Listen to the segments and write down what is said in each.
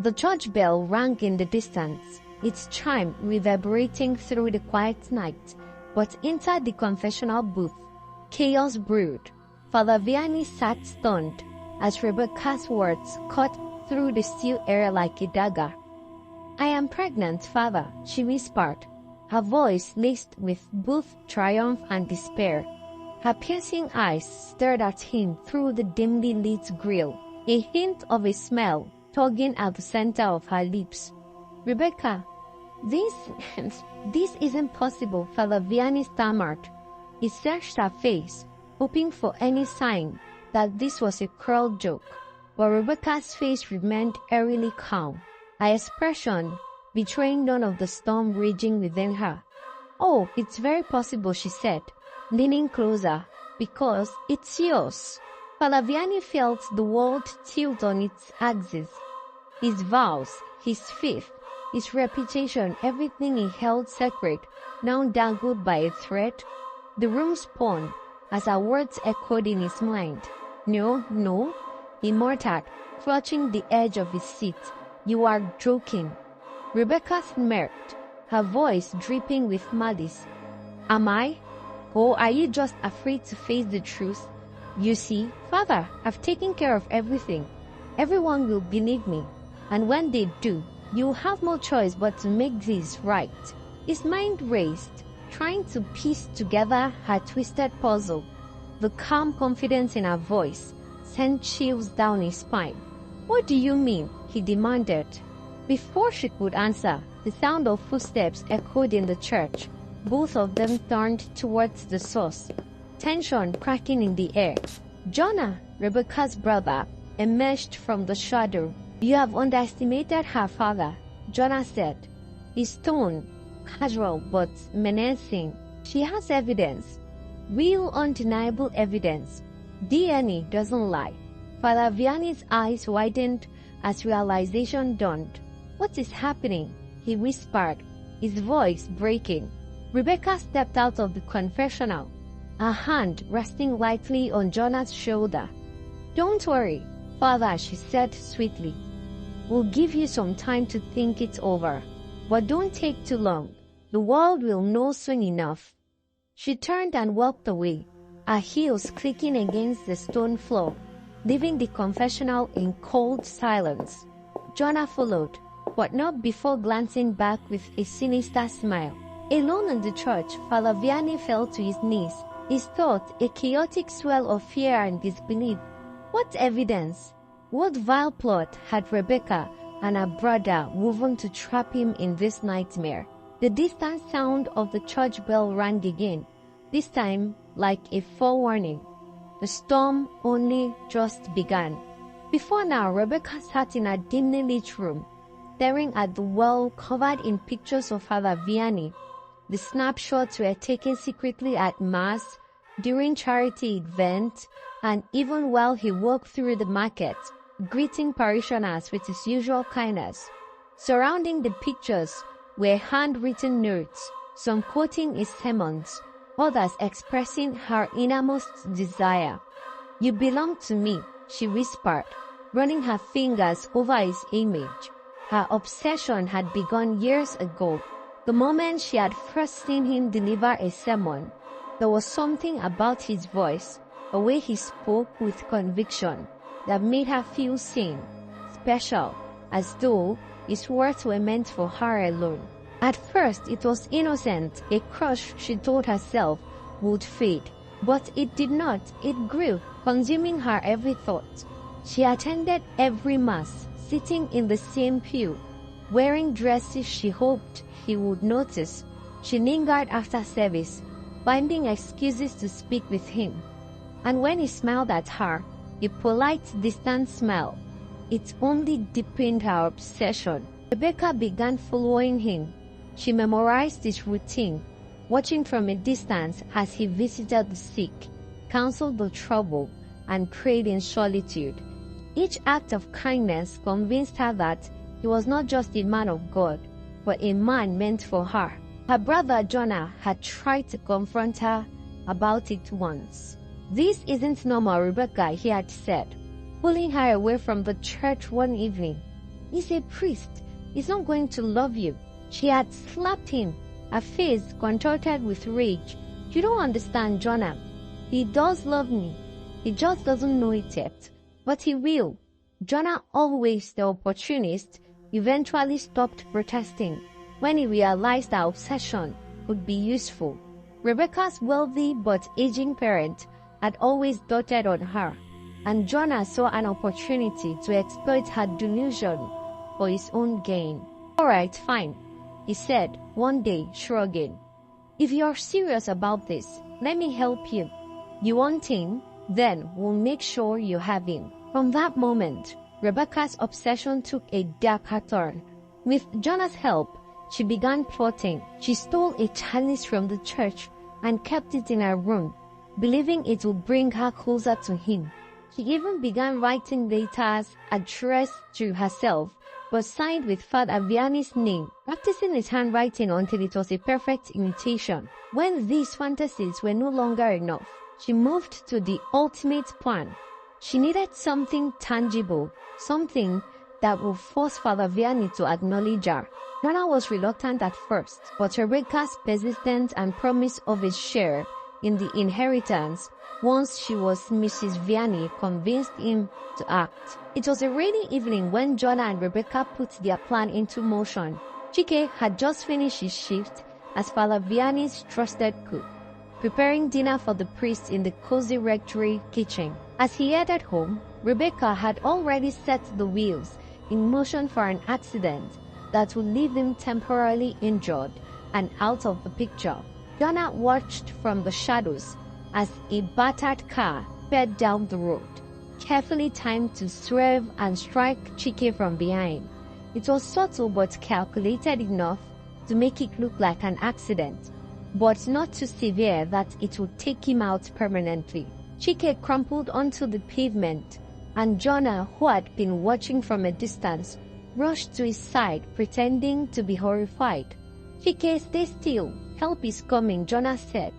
The church bell rang in the distance, its chime reverberating through the quiet night. But inside the confessional booth, chaos brewed. Father Vianney sat stunned as Rebecca's words cut through the still air like a dagger. "I am pregnant, Father," she whispered, her voice laced with both triumph and despair. Her piercing eyes stared at him through the dimly lit grill, a hint of a smile tugging at the center of her lips. "Rebecca, this isn't possible," Father Vianney stammered. He searched her face, hoping for any sign that this was a cruel joke, but Rebecca's face remained eerily calm, her expression betraying none of the storm raging within her. "Oh, it's very possible," she said, leaning closer, "because it's yours." Father Vianney felt the world tilt on its axis. His vows, his faith, his reputation, everything he held sacred, now dangled by a thread. The room spun as her words echoed in his mind. No, he muttered, clutching the edge of his seat. "You are joking." Rebecca smirked, her voice dripping with malice. "Am I? Or are you just afraid to face the truth? You see, Father, I've taken care of everything. Everyone will believe me. And when they do, you'll have no choice but to make this right." His mind raced, trying to piece together her twisted puzzle. The calm confidence in her voice sent chills down his spine. "What do you mean?" he demanded. Before she could answer, the sound of footsteps echoed in the church. Both of them turned towards the source, tension cracking in the air. Jonnah, Rebecca's brother, emerged from the shadow. "You have underestimated her, Father," Jonnah said, his tone casual but menacing. "She has evidence, real undeniable evidence. DNA doesn't lie." Father Vianney's eyes widened as realization dawned. "What is happening?" he whispered, his voice breaking. Rebecca stepped out of the confessional, her hand resting lightly on Jonah's shoulder. "Don't worry, Father," she said sweetly. "We'll give you some time to think it over. But don't take too long. The world will know soon enough." She turned and walked away, her heels clicking against the stone floor, leaving the confessional in cold silence. Jonnah followed, but not before glancing back with a sinister smile. Alone in the church, Father Vianney fell to his knees, his thoughts a chaotic swell of fear and disbelief. What evidence? What vile plot had Rebecca and her brother woven to trap him in this nightmare? The distant sound of the church bell rang again, this time like a forewarning. The storm only just began. Before now, Rebecca sat in a dimly lit room, staring at the wall covered in pictures of Father Vianney. The snapshots were taken secretly at Mass, during charity events, and even while he walked through the market, greeting parishioners with his usual kindness. Surrounding the pictures were handwritten notes, some quoting his sermons, others expressing her innermost desire. "You belong to me," she whispered, running her fingers over his image. Her obsession had begun years ago, the moment she had first seen him deliver a sermon. There was something about his voice, the way he spoke with conviction, that made her feel seen, special, as though his words were meant for her alone. At first, it was innocent, a crush she told herself would fade. But it did not. It grew, consuming her every thought. She attended every Mass, sitting in the same pew, wearing dresses she hoped he would notice. She lingered after service, finding excuses to speak with him. And when he smiled at her, a polite, distant smile, it only deepened her obsession. Rebecca began following him. She memorized his routine, watching from a distance as he visited the sick, counseled the troubled, and prayed in solitude. Each act of kindness convinced her that he was not just a man of God, but a man meant for her. Her brother Jonah had tried to confront her about it once. "This isn't normal, Rebecca," he had said, pulling her away from the church one evening. He's a priest. He's not going to love you." She had slapped him, her face contorted with rage. "You don't understand, Jonnah. He does love me. He just doesn't know it yet. But he will." Jonnah, always the opportunist, eventually stopped protesting when he realized her obsession could be useful. Rebecca's wealthy but aging parent had always doted on her, and Jonnah saw an opportunity to exploit her delusion for his own gain. "All right, fine," he said one day, shrugging. "If you're serious about this, let me help you. You want him? Then we'll make sure you have him." From that moment, Rebecca's obsession took a darker turn. With Jonnah's help, she began plotting. She stole a chalice from the church and kept it in her room, believing it would bring her closer to him. She even began writing letters addressed to herself, but signed with Father Vianney's name, practicing his handwriting until it was a perfect imitation. When these fantasies were no longer enough, she moved to the ultimate plan. She needed something tangible, something that would force Father Vianney to acknowledge her. Jonnah was reluctant at first, but Rebecca's persistence and promise of a share in the inheritance once she was Mrs. Vianney convinced him to act. It was a rainy evening when Jonnah and Rebecca put their plan into motion. Chike had just finished his shift as Father Vianney's trusted cook, preparing dinner for the priest in the cozy rectory kitchen. As he headed home, Rebecca had already set the wheels in motion for an accident that would leave him temporarily injured and out of the picture. Jonnah watched from the shadows as a battered car sped down the road, carefully timed to swerve and strike Chike from behind. It was subtle but calculated enough to make it look like an accident, but not too severe that it would take him out permanently. Chike crumpled onto the pavement, and Jonnah, who had been watching from a distance, rushed to his side, pretending to be horrified. "Chike, stay still. Help is coming," Jonnah said,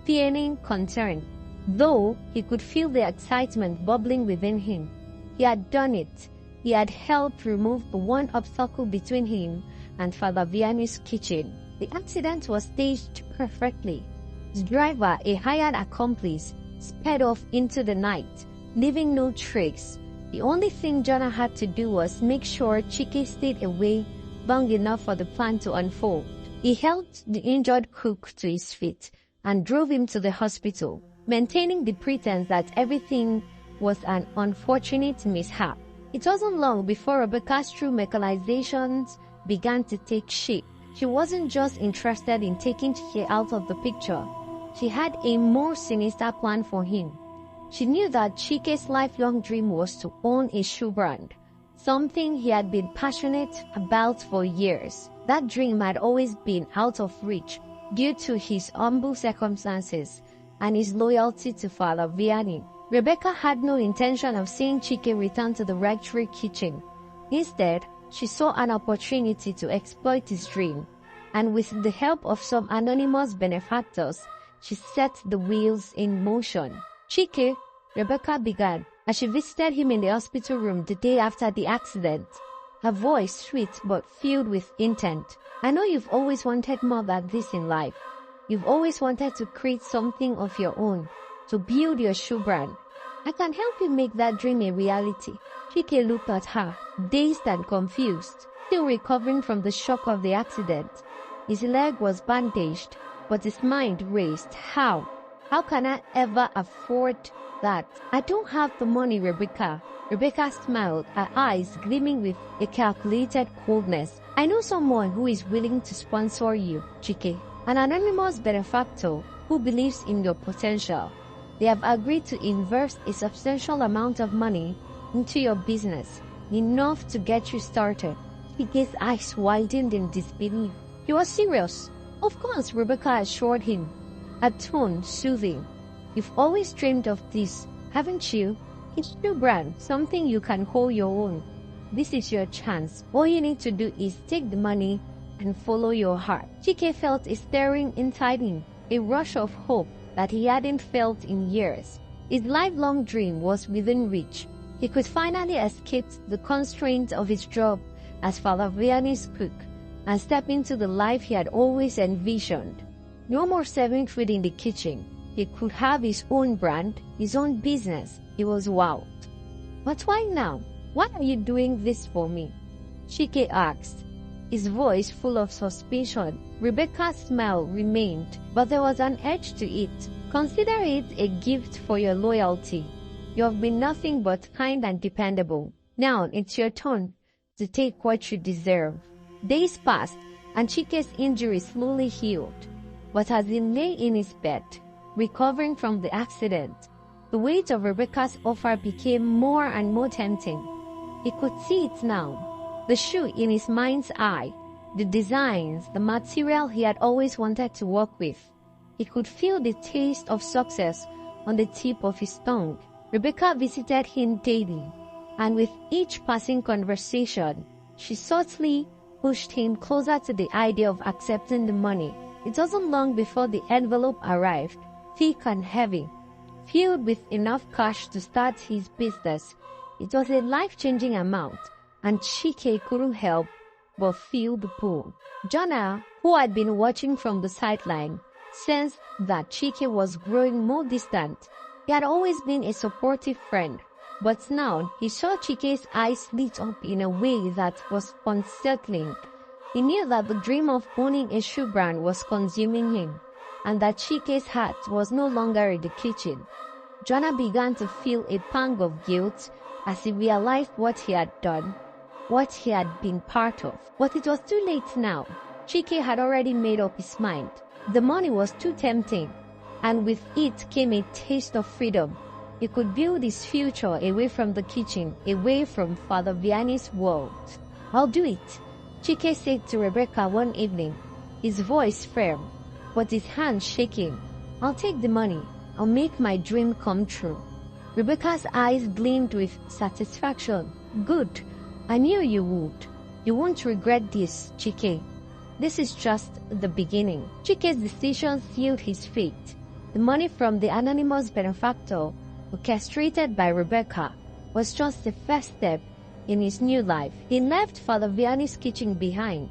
feigning concern, though he could feel the excitement bubbling within him. He had done it. He had helped remove the one obstacle between him and Father Vianney's kitchen. The accident was staged perfectly. His driver, a hired accomplice, sped off into the night, leaving no trace. The only thing Jonnah had to do was make sure Chike stayed away long enough for the plan to unfold. He helped the injured cook to his feet and drove him to the hospital, maintaining the pretense that everything was an unfortunate mishap. It wasn't long before Rebecca's true mechanizations began to take shape. She wasn't just interested in taking Chike out of the picture. She had a more sinister plan for him. She knew that Chike's lifelong dream was to own a shoe brand, something he had been passionate about for years. That dream had always been out of reach due to his humble circumstances and his loyalty to Father Vianney. Rebecca had no intention of seeing Chike return to the rectory kitchen. Instead, she saw an opportunity to exploit his dream, and with the help of some anonymous benefactors, she set the wheels in motion. "Chike," Rebecca began, as she visited him in the hospital room the day after the accident, her voice sweet but filled with intent. "I know you've always wanted more than this in life. You've always wanted to create something of your own, to build your shoe brand. I can help you make that dream a reality." Chike looked at her, dazed and confused, still recovering from the shock of the accident. His leg was bandaged, but his mind raced. How? How can I ever afford that? "I don't have the money, Rebecca." Rebecca smiled, her eyes gleaming with a calculated coldness. "I know someone who is willing to sponsor you, Chike. An anonymous benefactor who believes in your potential. They have agreed to invest a substantial amount of money into your business, enough to get you started." Chike's eyes widened in disbelief. "You are serious?" "Of course," Rebecca assured him, her tone soothing. "You've always dreamed of this, haven't you? It's your brand, something you can call your own. This is your chance. All you need to do is take the money and follow your heart." Chike felt a stirring inside him, a rush of hope that he hadn't felt in years. His lifelong dream was within reach. He could finally escape the constraints of his job as Father Vianney's cook and step into the life he had always envisioned. No more serving food in the kitchen. He could have his own brand, his own business. He was wowed. But why now? Why are you doing this for me? Chike asked, his voice full of suspicion. Rebecca's smile remained, but there was an edge to it. Consider it a gift for your loyalty. You have been nothing but kind and dependable. Now it's your turn to take what you deserve. Days passed, and Chike's injury slowly healed. But as he lay in his bed, recovering from the accident, the weight of Rebecca's offer became more and more tempting. He could see it now. The shoe in his mind's eye, the designs, the material he had always wanted to work with. He could feel the taste of success on the tip of his tongue. Rebecca visited him daily, and with each passing conversation, she subtly pushed him closer to the idea of accepting the money. It wasn't long before the envelope arrived, thick and heavy, filled with enough cash to start his business. It was a life-changing amount, and Chike couldn't help but feel the pull. Jonnah, who had been watching from the sideline, sensed that Chike was growing more distant. He had always been a supportive friend, but now he saw Chike's eyes lit up in a way that was unsettling. He knew that the dream of owning a shoe brand was consuming him, and that Chike's heart was no longer in the kitchen. Jonnah began to feel a pang of guilt as he realized what he had done, what he had been part of. But it was too late now. Chike had already made up his mind. The money was too tempting, and with it came a taste of freedom. He could build his future away from the kitchen, away from Father Vianney's world. "I'll do it," Chike said to Rebecca one evening, his voice firm, but his hands shaking. "I'll take the money. I'll make my dream come true." Rebecca's eyes gleamed with satisfaction. "Good. I knew you would. You won't regret this, Chike. This is just the beginning." Chike's decision sealed his fate. The money from the anonymous benefactor, orchestrated by Rebecca, was just the first step in his new life. He left Father Vianney's kitchen behind,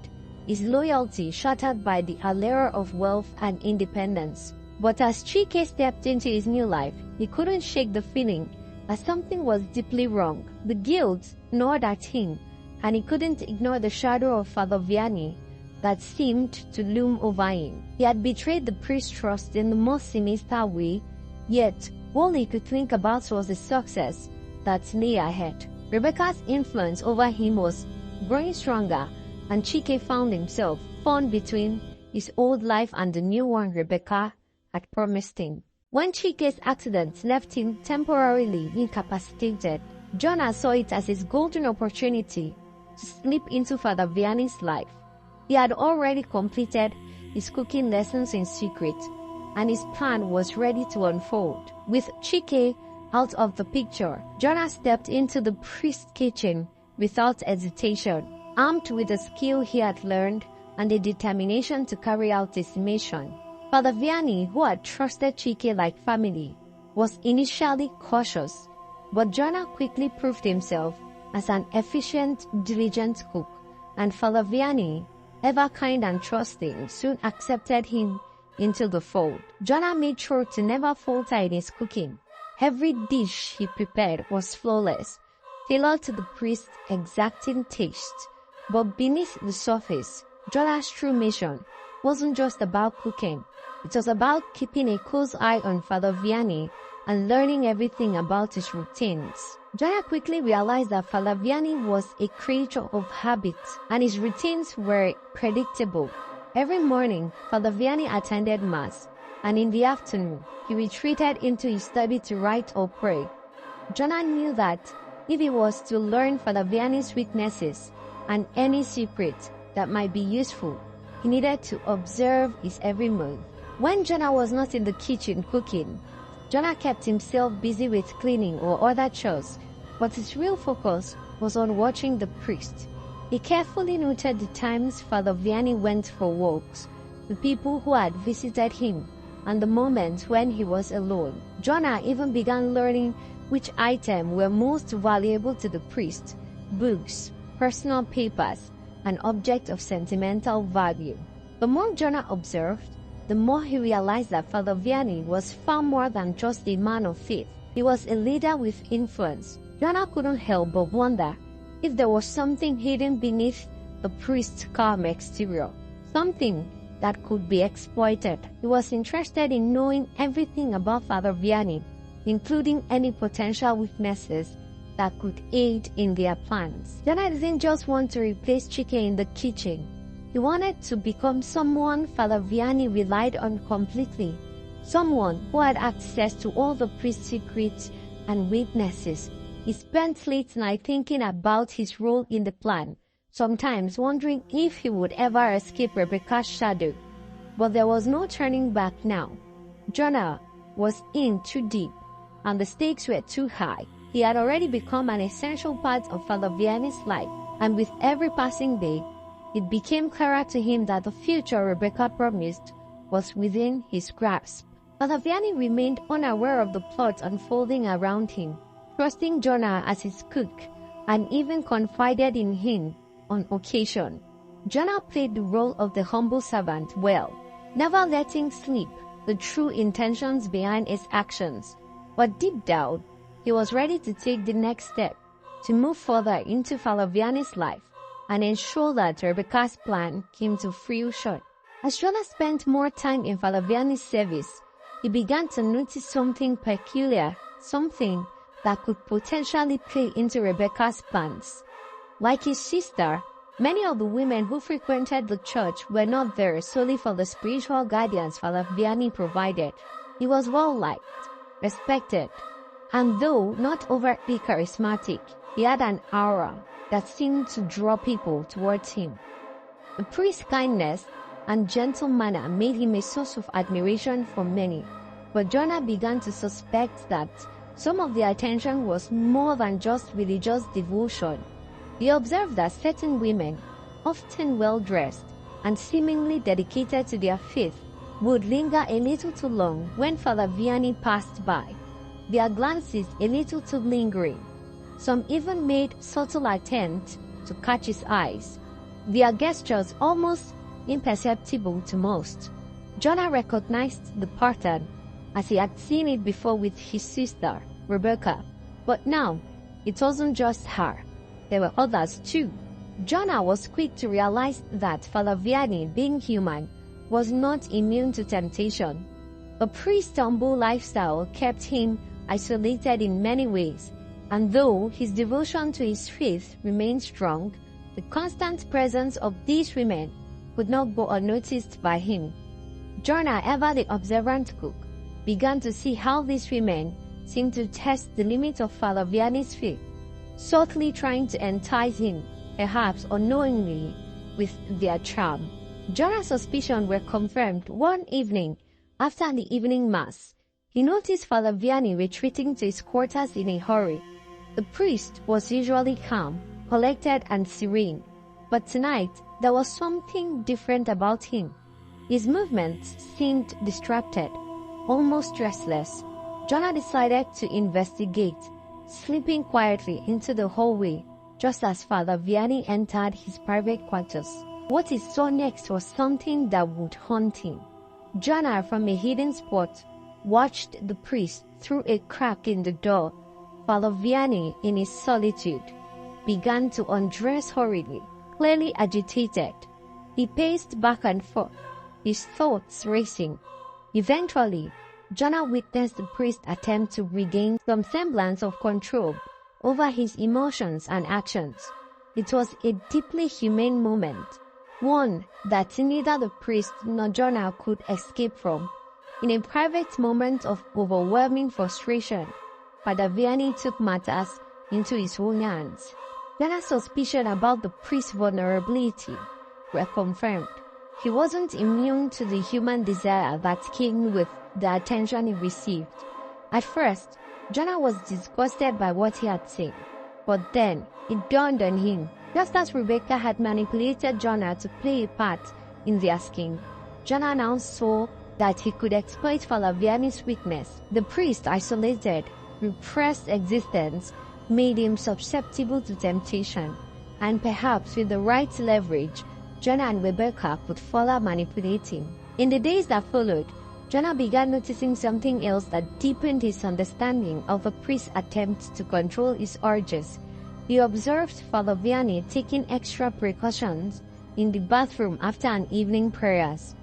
his loyalty shattered by the allure of wealth and independence. But as Chike stepped into his new life, he couldn't shake the feeling that something was deeply wrong. The guilt gnawed at him, and he couldn't ignore the shadow of Father Vianney that seemed to loom over him. He had betrayed the priest's trust in the most sinister way, yet all he could think about was the success that lay ahead. Rebecca's influence over him was growing stronger, and Chike found himself torn between his old life and the new one Rebecca had promised him. When Chike's accident left him temporarily incapacitated, Jonnah saw it as his golden opportunity to slip into Father Vianney's life. He had already completed his cooking lessons in secret, and his plan was ready to unfold. With Chike out of the picture, Jonnah stepped into the priest's kitchen without hesitation, armed with the skill he had learned and the determination to carry out his mission. Father Vianney, who had trusted Chike like family, was initially cautious, but Jonnah quickly proved himself as an efficient, diligent cook, and Father Vianney, ever kind and trusting, soon accepted him into the fold. Jonnah made sure to never falter in his cooking. Every dish he prepared was flawless, tailored to the priest's exacting taste. But beneath the surface, Jonnah's true mission wasn't just about cooking. It was about keeping a close eye on Father Vianney and learning everything about his routines. Jonnah quickly realized that Father Vianney was a creature of habit, and his routines were predictable. Every morning, Father Vianney attended Mass, and in the afternoon, he retreated into his study to write or pray. Jonnah knew that if he was to learn Father Vianney's weaknesses and any secret that might be useful, he needed to observe his every move. When Jonnah was not in the kitchen cooking, Jonnah kept himself busy with cleaning or other chores, but his real focus was on watching the priest. He carefully noted the times Father Vianney went for walks, the people who had visited him, and the moments when he was alone. Jonnah even began learning which items were most valuable to the priest: books, personal papers, an object of sentimental value. The more Jonah observed, the more he realized that Father Vianney was far more than just a man of faith. He was a leader with influence. Jonah couldn't help but wonder if there was something hidden beneath the priest's calm exterior, something that could be exploited. He was interested in knowing everything about Father Vianney, including any potential weaknesses that could aid in their plans. Jonah didn't just want to replace Chike in the kitchen. He wanted to become someone Father Vianney relied on completely, someone who had access to all the priest's secrets and weaknesses. He spent late night thinking about his role in the plan, sometimes wondering if he would ever escape Rebecca's shadow. But there was no turning back now. Jonnah was in too deep, and the stakes were too high. He had already become an essential part of Father Vianney's life, and with every passing day, it became clearer to him that the future Rebecca promised was within his grasp. Father Vianney remained unaware of the plot unfolding around him, trusting Jonnah as his cook, and even confided in him on occasion. Jonnah played the role of the humble servant well, never letting slip the true intentions behind his actions. But deep down, he was ready to take the next step, to move further into Father Vianney's life and ensure that Rebecca's plan came to fruition. As Jonnah spent more time in Father Vianney's service, he began to notice something peculiar, something that could potentially play into Rebecca's plans. Like his sister, many of the women who frequented the church were not there solely for the spiritual guidance Father Vianney provided. He was well-liked, respected, and though not overtly charismatic, he had an aura that seemed to draw people towards him. The priest's kindness and gentle manner made him a source of admiration for many, but Jonnah began to suspect that some of the attention was more than just religious devotion. He observed that certain women, often well-dressed and seemingly dedicated to their faith, would linger a little too long when Father Vianney passed by, their glances a little too lingering. Some even made subtle attempts to catch his eyes, their gestures almost imperceptible to most. Jonnah recognized the pattern as he had seen it before with his sister, Rebecca. But now, it wasn't just her. There were others too. Jonnah was quick to realize that Father Vianney, being human, was not immune to temptation. A priest's humble lifestyle kept him isolated in many ways, and though his devotion to his faith remained strong, the constant presence of these women could not go unnoticed by him. Jonnah, ever the observant cook, began to see how these women seemed to test the limits of Father Vianney's faith, subtly trying to entice him, perhaps unknowingly, with their charm. Jonnah's suspicions were confirmed one evening after the evening mass. He noticed Father Vianney retreating to his quarters in a hurry. The priest was usually calm, collected and serene, but tonight there was something different about him. His movements seemed distracted, almost restless. Jonnah decided to investigate, slipping quietly into the hallway just as Father Vianney entered his private quarters. What he saw next was something that would haunt him. Jonnah, from a hidden spot, watched the priest through a crack in the door. Father Vianney, in his solitude, began to undress hurriedly, clearly agitated. He paced back and forth, his thoughts racing. Eventually, Jonnah witnessed the priest attempt to regain some semblance of control over his emotions and actions. It was a deeply humane moment, one that neither the priest nor Jonnah could escape from. In a private moment of overwhelming frustration, Father Vianney took matters into his own hands. Jonnah's suspicion about the priest's vulnerability were confirmed. He wasn't immune to the human desire that came with the attention he received. At first, Jonnah was disgusted by what he had seen, but then it dawned on him. Just as Rebecca had manipulated Jonnah to play a part in their scheme, Jonnah now saw that he could exploit Father Vianney's weakness. The priest's isolated, repressed existence made him susceptible to temptation, and perhaps with the right leverage, Jonnah and Rebecca could further manipulate him. In the days that followed, Jonnah began noticing something else that deepened his understanding of a priest's attempt to control his urges. He observed Father Vianney taking extra precautions in the bathroom after an evening prayers,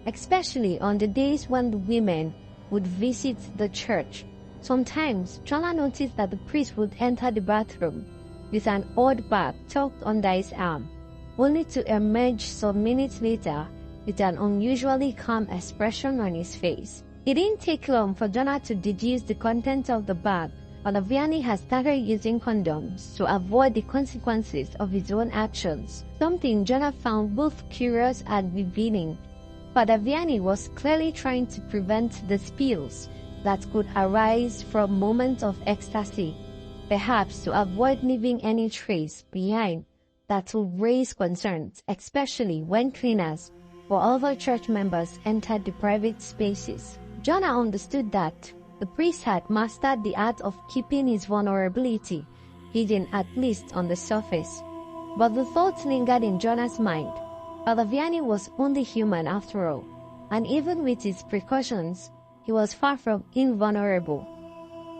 especially on the days when the women would visit the church. Sometimes, Jonnah noticed that the priest would enter the bathroom with an odd bag tucked under his arm, only to emerge some minutes later with an unusually calm expression on his face. It didn't take long for Jonnah to deduce the contents of the bag. Father Vianney had started using condoms to avoid the consequences of his own actions, something Jonnah found both curious and revealing. Father Vianney was clearly trying to prevent the spills that could arise from moments of ecstasy, perhaps to avoid leaving any trace behind that would raise concerns, especially when cleaners or other church members entered the private spaces. Jonnah understood that the priest had mastered the art of keeping his vulnerability hidden, at least on the surface. But the thoughts lingered in Jonnah's mind. Father Vianney was only human after all, and even with his precautions, he was far from invulnerable.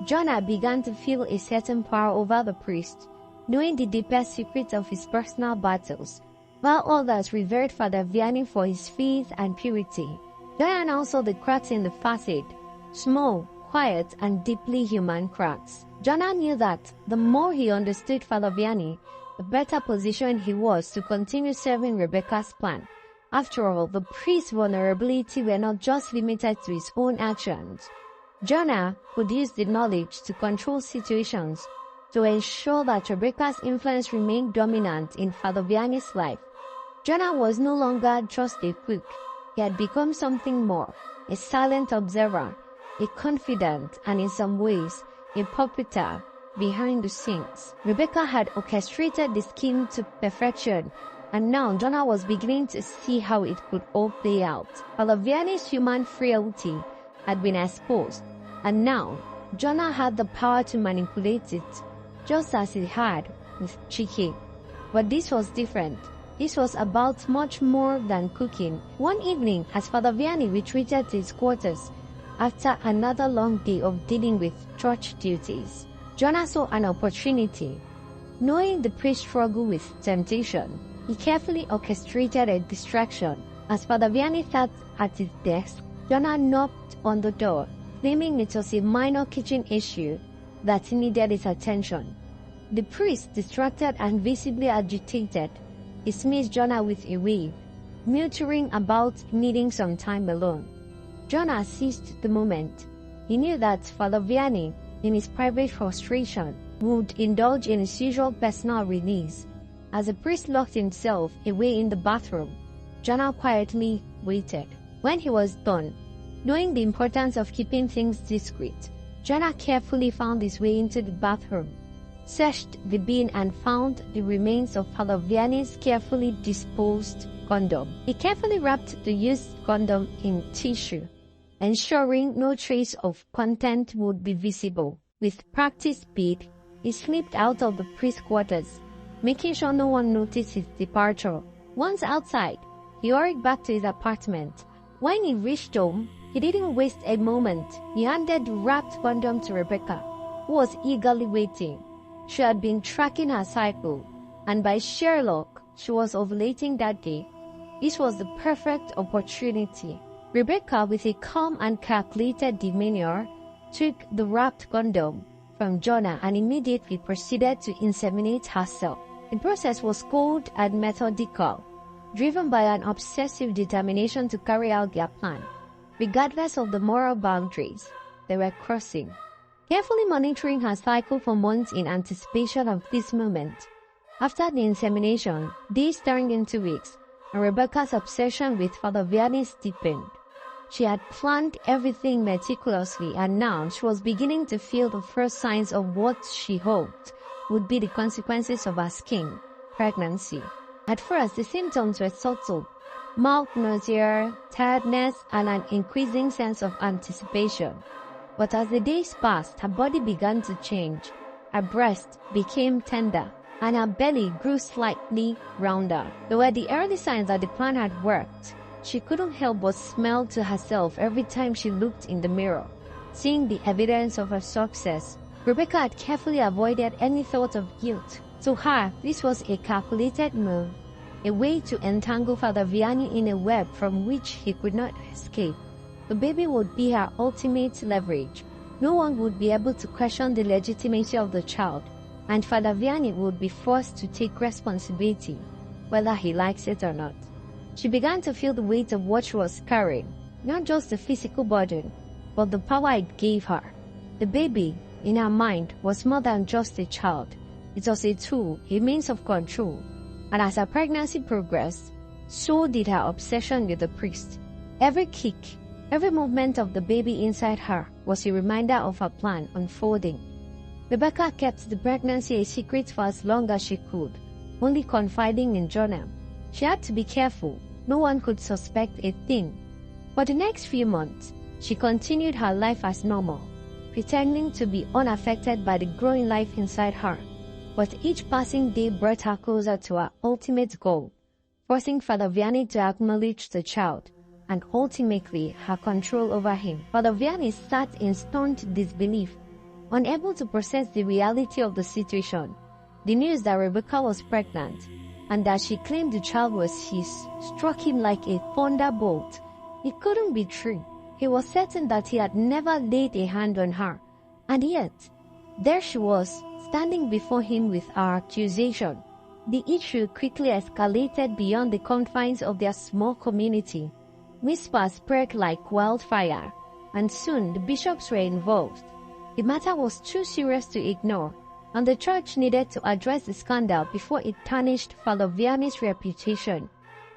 Jonnah began to feel a certain power over the priest, knowing the deepest secrets of his personal battles. While others revered Father Vianney for his faith and purity, Jonnah now saw the cracks in the facade, small, quiet, and deeply human cracks. Jonnah knew that the more he understood Father Vianney, the better positioned he was to continue serving Rebecca's plan. After all, the priest's vulnerability were not just limited to his own actions. Jonnah could use the knowledge to control situations to ensure that Rebecca's influence remained dominant in Father Vianney's life. Jonnah was no longer just a cook. He had become something more, a silent observer, a confidant, and in some ways, a puppeteer behind the scenes. Rebecca had orchestrated the scheme to perfection, and now Jonnah was beginning to see how it could all play out. Father Vianney's human frailty had been exposed, and now Jonnah had the power to manipulate it, just as he had with psyche. But this was different. This was about much more than cooking. One evening, as Father Vianney retreated to his quarters after another long day of dealing with church duties, Jonnah saw an opportunity. Knowing the priest struggled with temptation, he carefully orchestrated a distraction. As Father Vianney sat at his desk, Jonnah knocked on the door, claiming it was a minor kitchen issue that needed his attention. The priest, distracted and visibly agitated, dismissed Jonnah with a wave, muttering about needing some time alone. Jonnah seized the moment. He knew that Father Vianney, in his private frustration, would indulge in his usual personal release. As the priest locked himself away in the bathroom, Jonnah quietly waited. When he was done, knowing the importance of keeping things discreet, Jonnah carefully found his way into the bathroom, searched the bin and found the remains of Father Vianney's carefully disposed condom. He carefully wrapped the used condom in tissue, ensuring no trace of content would be visible. With practiced speed, he slipped out of the priest's quarters, making sure no one noticed his departure. Once outside, he hurried back to his apartment. When he reached home, he didn't waste a moment. He handed the wrapped condom to Rebecca, who was eagerly waiting. She had been tracking her cycle, and by sheer luck, she was ovulating that day. This was the perfect opportunity. Rebecca, with a calm and calculated demeanor, took the wrapped condom from Jonnah and immediately proceeded to inseminate herself. The process was cold and methodical, driven by an obsessive determination to carry out their plan, regardless of the moral boundaries they were crossing. Carefully monitoring her cycle for months in anticipation of this moment. After the insemination, days turned into weeks, and Rebecca's obsession with Father Vianney deepened. She had planned everything meticulously, and now she was beginning to feel the first signs of what she hoped would be the consequences of her scheme, pregnancy. At first, the symptoms were subtle: mild nausea, tiredness, and an increasing sense of anticipation. But as the days passed, her body began to change. Her breast became tender, and her belly grew slightly rounder. There were the early signs that the plan had worked. She couldn't help but smile to herself every time she looked in the mirror, seeing the evidence of her success. Rebecca had carefully avoided any thought of guilt. To her, this was a calculated move, a way to entangle Father Vianney in a web from which he could not escape. The baby would be her ultimate leverage. No one would be able to question the legitimacy of the child, and Father Vianney would be forced to take responsibility, whether he likes it or not. She began to feel the weight of what she was carrying, not just the physical burden, but the power it gave her. The baby, in her mind, was more than just a child. It was a tool, a means of control. And as her pregnancy progressed, so did her obsession with the priest. Every kick, every movement of the baby inside her was a reminder of her plan unfolding. Rebecca kept the pregnancy a secret for as long as she could, only confiding in Jonnah. She had to be careful. No one could suspect a thing. For the next few months, she continued her life as normal, pretending to be unaffected by the growing life inside her. But each passing day brought her closer to her ultimate goal, forcing Father Vianney to acknowledge the child, and ultimately her control over him. Father Vianney sat in stunned disbelief, unable to process the reality of the situation. The news that Rebecca was pregnant, and that she claimed the child was his, struck him like a thunderbolt. It couldn't be true. He was certain that he had never laid a hand on her, and yet, there she was, standing before him with our accusation. The issue quickly escalated beyond the confines of their small community. Whispers spread like wildfire, and soon the bishops were involved. The matter was too serious to ignore, and the church needed to address the scandal before it tarnished Father Vianney's reputation.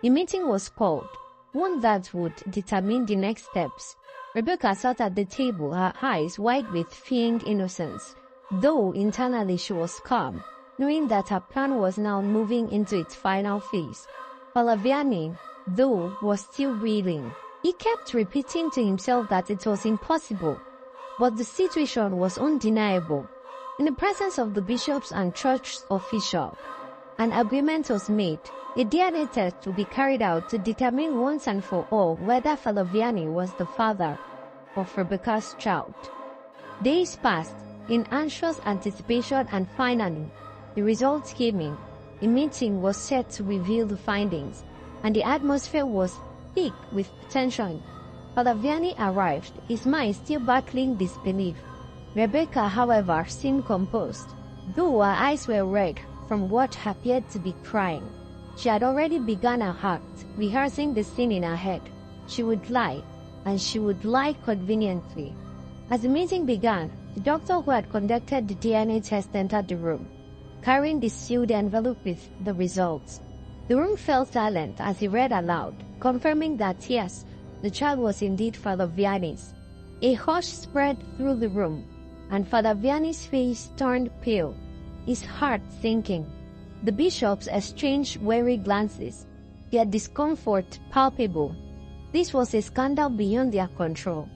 A meeting was called, one that would determine the next steps. Rebecca sat at the table, her eyes wide with feigned innocence, though internally she was calm, knowing that her plan was now moving into its final phase. Father Vianney, though, was still reeling. He kept repeating to himself that it was impossible, but the situation was undeniable. In the presence of the bishops and church officials, an agreement was made. A DNA test would be carried out to determine once and for all whether Father Vianney was the father of Rebecca's child. Days passed in anxious anticipation, and finally, the results came in. A meeting was set to reveal the findings, and the atmosphere was thick with tension. Father Vianney arrived, his mind still battling disbelief. Rebecca, however, seemed composed, though her eyes were red from what appeared to be crying. She had already begun her act, rehearsing the scene in her head. She would lie, and she would lie conveniently. As the meeting began, the doctor who had conducted the DNA test entered the room, carrying the sealed envelope with the results. The room fell silent as he read aloud, confirming that yes, the child was indeed Father Vianney's. A hush spread through the room, and Father Vianney's face turned pale, his heart sinking. The bishops exchanged wary glances, their discomfort palpable. This was a scandal beyond their control.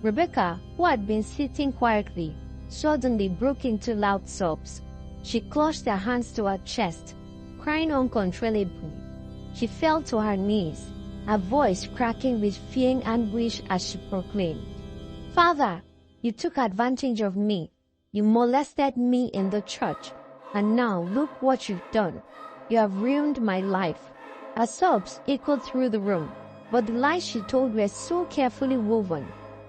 Rebecca, who had been sitting quietly, suddenly broke into loud sobs. She clutched her hands to her chest, crying uncontrollably. She fell to her knees, her voice cracking with fear and anguish as she proclaimed, "Father, you took advantage of me. You molested me in the church. And now look what you've done. You have ruined my life." Her sobs echoed through the room, but the lies she told were so carefully woven,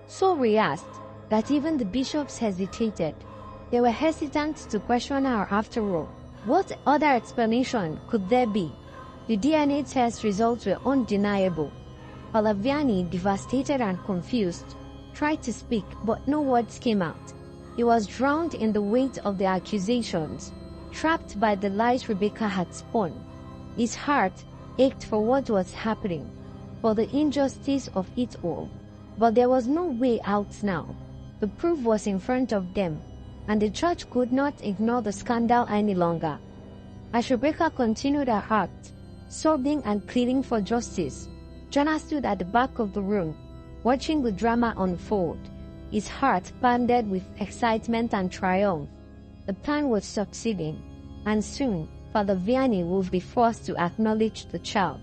so rehearsed, that even the bishops hesitated. They were hesitant to question her after all. What other explanation could there be? The DNA test results were undeniable. Father Vianney, devastated and confused, tried to speak, but no words came out. He was drowned in the weight of the accusations, trapped by the lies Rebecca had spun. His heart ached for what was happening, for the injustice of it all. But there was no way out now. The proof was in front of them, and the church could not ignore the scandal any longer. As Rebecca continued her act, sobbing and pleading for justice, Jonnah stood at the back of the room, watching the drama unfold. His heart pounded with excitement and triumph. The plan was succeeding. and soon Father Vianney will be forced to acknowledge the child,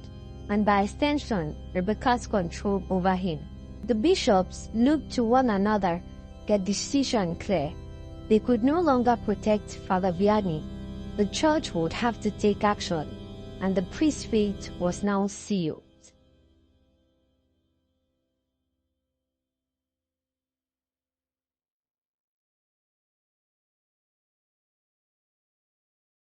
and by extension, Rebecca's control over him. The bishops looked to one another, get decision clear. They could no longer protect Father Vianney. The church would have to take action, and the priest's fate was now sealed.